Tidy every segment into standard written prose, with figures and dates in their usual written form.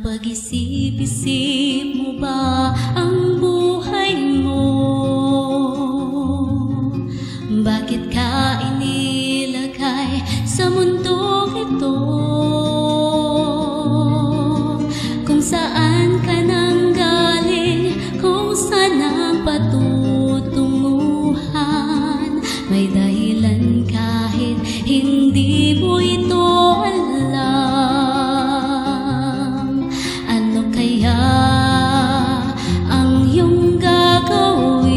Napag-isip-isip mo ba ang buhay mo? Bakit ka inilagay sa mundong ito? Kung saan ka nang galing, kung saan ang patutunguhan, may dahilan kahit hindi mo ito alam. Ano kaya ang iyong gagawin?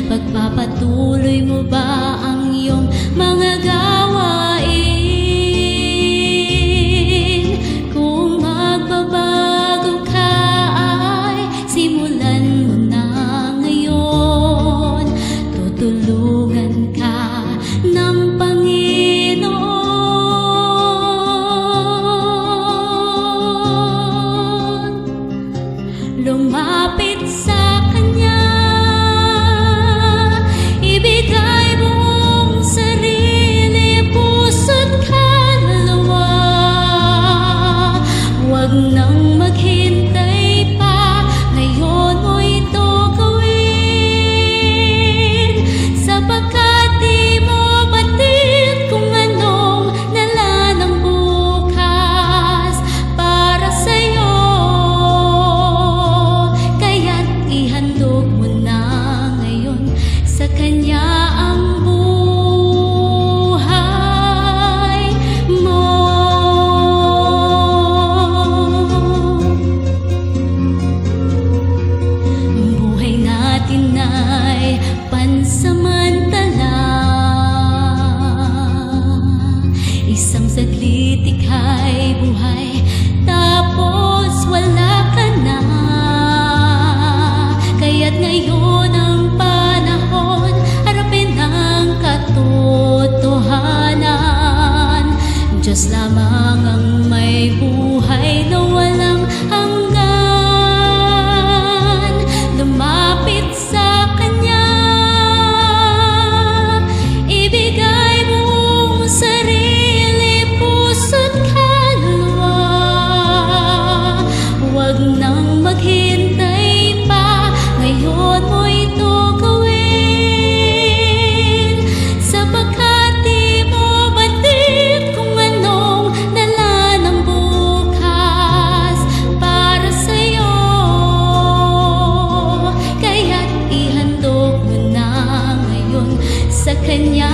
Pagpapatuloy mo ba ang iyong mga gawain? Kung magbabago ka ay simulan mo na ngayon. Tutulungan ka ng Panginoon. Lumapit sa Kanya, ibigay mong sarili, puso't kaluluwa. Huwag nang maghintay pa, ngayon mo ito gawin. Sapagkat di mo batid kung anong dala ng bukas para sa'yo. Kaya't ihandog mo na ngayon sa Kanya ang buhay mo. Ang buhay natin ay pansamantala. Isang saglit ika'y buhay, tapos wala ka na. Kaya't ngayon ang panahon, harapin ang katotohanan. Diyos lamang ang may buhay na walang hanggan. Lumapit sa Kanya, ibigay mong sarili, puso't kaluluwa. Huwag nang maghintay pa, ngayon mo ito gawin. Sapagkat di mo batid kung anong dala ng bukas para sa'yo. Kaya't ihandog mo na ngayon sa Kanya